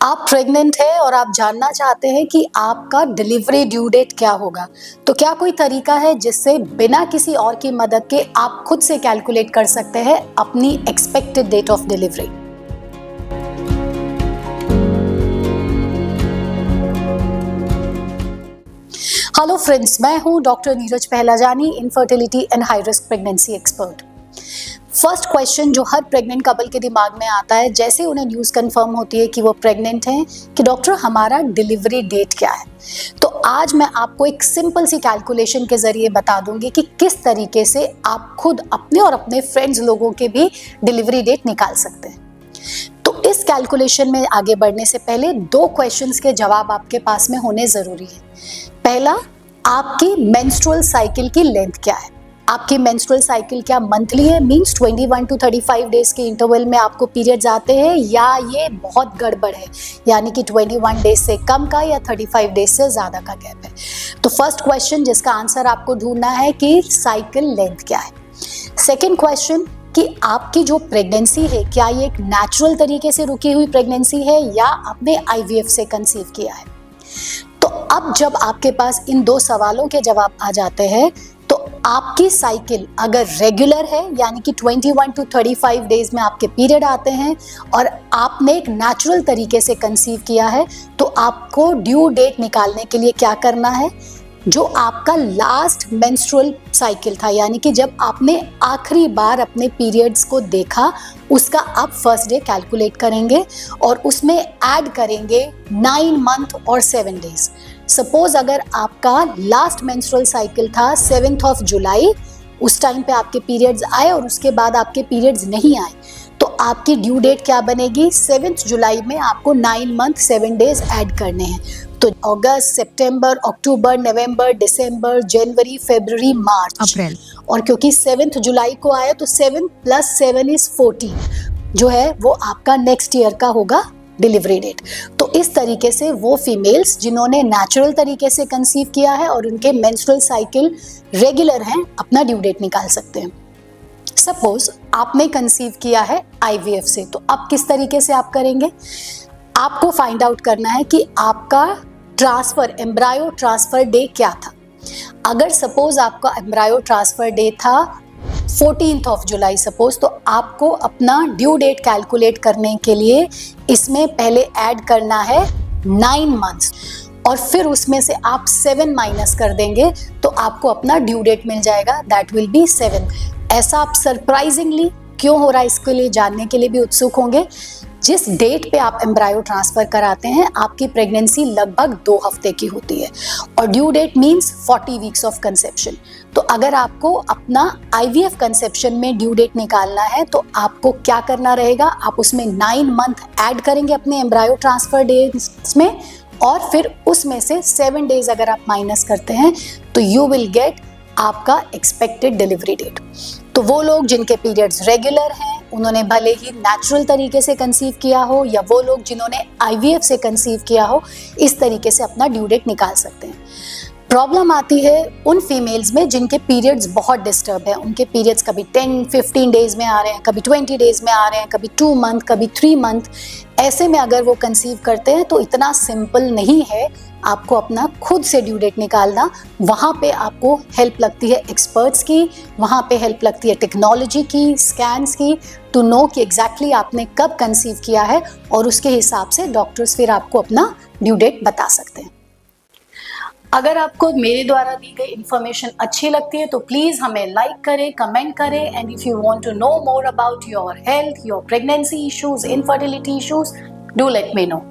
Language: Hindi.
आप प्रेग्नेंट हैं और आप जानना चाहते हैं कि आपका डिलीवरी ड्यू डेट क्या होगा, तो क्या कोई तरीका है जिससे बिना किसी और की मदद के आप खुद से कैलकुलेट कर सकते हैं अपनी expected date of delivery. Hello friends, मैं हूं doctor Neeraj Pahlajani, infertility and high risk pregnancy expert. First question जो हर प्रेग्नेंट कपल के दिमाग में आता है जैसे उन्हें न्यूज़ कंफर्म होती है कि वो प्रेग्नेंट हैं कि डॉक्टर हमारा डिलीवरी डेट क्या है। तो आज मैं आपको एक सिंपल सी कैलकुलेशन के जरिए बता दूंगी कि किस तरीके से आप खुद अपने और अपने फ्रेंड्स लोगों के भी डिलीवरी डेट निकाल सकते हैं। तो इस कैलकुलेशन में आगे बढ़ने से पहले दो क्वेश्चंस के जवाब आपके पास में होने जरूरी है। पहला, आपकी मेंस्ट्रुअल साइकिल की लेंथ क्या है। आपकी मेंस्ट्रुअल साइकिल क्या मंथली है, मींस 21 टू 35 डेज के इंटरवल में आपको पीरियड्स आते हैं, या ये बहुत गड़बड़ है, यानी कि 21 डेज से कम का या 35 डेज से ज़्यादा का गैप है। तो फर्स्ट क्वेश्चन जिसका आंसर आपको ढूंढना है कि साइकिल लेंथ क्या है। सेकेंड क्वेश्चन कि आपकी जो प्रेगनेंसी है क्या ये एक नेचुरल तरीके से रुकी हुई प्रेगनेंसी है या आपने IVF से कंसीव किया है। तो अब जब आपके पास इन दो सवालों के जवाब आ जाते हैं तो आपकी साइकिल अगर रेगुलर है, यानी कि 21 टू 35 डेज में आपके पीरियड आते हैं और आपने एक नेचुरल तरीके से कंसीव किया है, तो आपको ड्यू डेट निकालने के लिए क्या करना है, जो आपका लास्ट मेंस्ट्रुअल साइकिल था, यानी कि जब आपने आखिरी बार अपने पीरियड्स को देखा, उसका आप फर्स्ट डे कैलकुलेट करेंगे और उसमें ऐड करेंगे 9 मंथ और 7 डेज। सपोज अगर आपका लास्ट मेंस्ट्रुअल साइकिल था 7th ऑफ जुलाई, उस टाइम पे आपके पीरियड्स आए और उसके बाद आपके पीरियड्स नहीं आए, तो आपकी ड्यू डेट क्या बनेगी, 7th जुलाई में आपको 9 मंथ 7 डेज ऐड करने हैं। तो अगस्त, सितंबर, अक्टूबर, नवंबर, दिसंबर, जनवरी, फरवरी, मार्च, अप्रैल, और क्योंकि 7th जुलाई को आया तो 7 + 7 = 14 जो है वो आपका नेक्स्ट ईयर का होगा डिलीवरी डेट। तो इस तरीके से वो फीमेल्स जिन्होंने नेचुरल तरीके से कंसीव किया है और उनके मेंस्ट्रुअल साइकिल रेगुलर हैं अपना ड्यू डेट निकाल सकते हैं। सपोज आपने कंसीव किया है IVF से, तो अब किस तरीके से आप करेंगे, आपको फाइंड आउट करना है कि आपका ट्रांसफर एम्ब्रायो ट्रांसफर डे क्या था। अगर सपोज आपका एम्ब्रायो ट्रांसफर डे था 14th ऑफ जुलाई सपोज, तो आपको अपना ड्यू डेट कैलकुलेट करने के लिए इसमें पहले ऐड करना है 9 मंथ्स और फिर उसमें से आप 7 माइनस कर देंगे तो आपको अपना ड्यू डेट मिल जाएगा, दैट विल बी 7। ऐसा आप सरप्राइजिंगली क्यों हो रहा है इसके लिए जानने के लिए भी उत्सुक होंगे। जिस डेट पे आप एम्ब्रायो ट्रांसफर कराते हैं आपकी प्रेगनेंसी लगभग 2 हफ्ते की होती है और due date means 40 weeks of conception. तो अगर आपको अपना IVF कंसेप्शन में ड्यू डेट निकालना है तो आपको क्या करना रहेगा, आप उसमें 9 मंथ ऐड करेंगे अपने एम्ब्रायो ट्रांसफर डेज में और फिर उसमें से 7 डेज अगर आप माइनस करते हैं तो यू विल गेट आपका एक्सपेक्टेड डिलीवरी डेट। तो वो लोग जिनके पीरियड्स रेगुलर हैं, उन्होंने भले ही नेचुरल तरीके से कंसीव किया हो या वो लोग जिन्होंने IVF से कंसीव किया हो, इस तरीके से अपना ड्यू डेट निकाल सकते हैं। प्रॉब्लम आती है उन फीमेल्स में जिनके पीरियड्स बहुत डिस्टर्ब है, उनके पीरियड्स कभी 10-15 डेज में आ रहे हैं, कभी 20 डेज में आ रहे हैं, कभी 2 मंथ, कभी 3 मंथ। ऐसे में अगर वो कंसीव करते हैं तो इतना सिंपल नहीं है आपको अपना खुद से ड्यू डेट निकालना। वहाँ पे आपको हेल्प लगती है एक्सपर्ट्स की, वहाँ पे हेल्प लगती है टेक्नोलॉजी की, स्कैन्स की, टू नो कि एग्जैक्टली आपने कब कंसीव किया है और उसके हिसाब से डॉक्टर्स फिर आपको अपना ड्यू डेट बता सकते हैं। अगर आपको मेरे द्वारा दी गई इन्फॉर्मेशन अच्छी लगती है तो प्लीज़ हमें लाइक करें, कमेंट करें, and if you want to know more about your health, your pregnancy issues, infertility issues, do let me no.